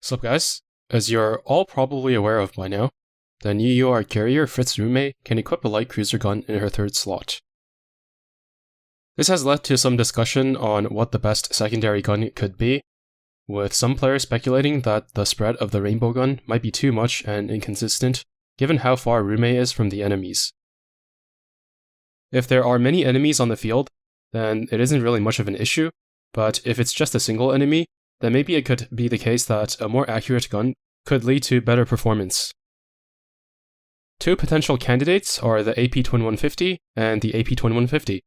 Sup guys, as you're all probably aware of by now, the new UR carrier Fritz Rumey can equip a light cruiser gun in her third slot. This has led to some discussion on what the best secondary gun could be, with some players speculating that the spread of the rainbow gun might be too much and inconsistent given how far Rumey is from the enemies. If there are many enemies on the field, then it isn't really much of an issue, but if it's just a single enemy, then maybe it could be the case that a more accurate gun could lead to better performance. Two potential candidates are the AP Twin 150 and the AP Twin 150.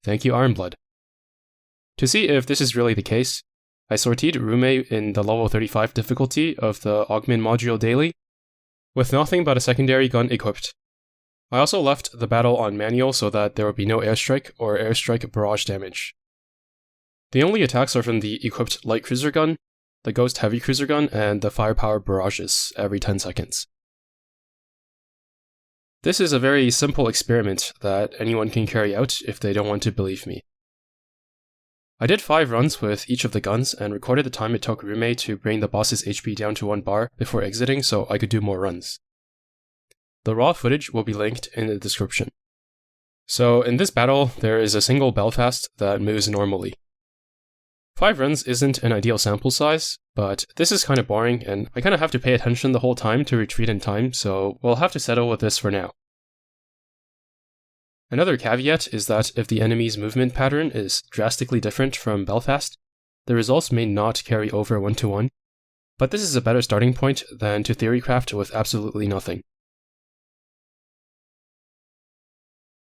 Thank you, Ironblood. To see if this is really the case, I sortied Rumey in the level 35 difficulty of the Augment module daily, with nothing but a secondary gun equipped. I also left the battle on manual so that there would be no airstrike or airstrike barrage damage. The only attacks are from the equipped light cruiser gun, the ghost heavy cruiser gun, and the firepower barrages every 10 seconds. This is a very simple experiment that anyone can carry out if they don't want to believe me. I did 5 runs with each of the guns and recorded the time it took Rumey to bring the boss's HP down to 1 bar before exiting so I could do more runs. The raw footage will be linked in the description. So in this battle, there is a single Belfast that moves normally. 5 runs isn't an ideal sample size, but this is kinda boring and I kinda have to pay attention the whole time to retreat in time, so we'll have to settle with this for now. Another caveat is that if the enemy's movement pattern is drastically different from Belfast, the results may not carry over 1-to-1, but this is a better starting point than to theorycraft with absolutely nothing.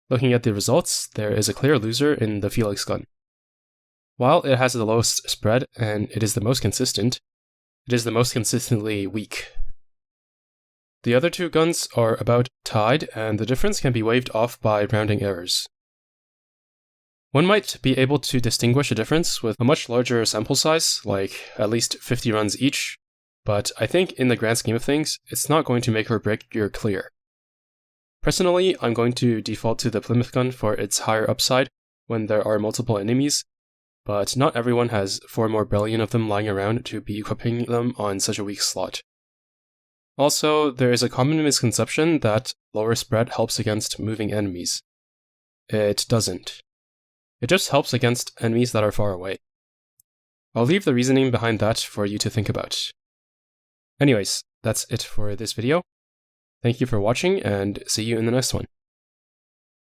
Looking at the results, there is a clear loser in the Felix gun. While it has the lowest spread and it is the most consistent, it is the most consistently weak. The other 2 guns are about tied, and the difference can be waved off by rounding errors. One might be able to distinguish a difference with a much larger sample size, like at least 50 runs each, but I think in the grand scheme of things, it's not going to make or break your clear. Personally, I'm going to default to the Plymouth gun for its higher upside when there are multiple enemies, but not everyone has 4 more billion of them lying around to be equipping them on such a weak slot. Also, there is a common misconception that lower spread helps against moving enemies. It doesn't. It just helps against enemies that are far away. I'll leave the reasoning behind that for you to think about. Anyways, that's it for this video. Thank you for watching and see you in the next one.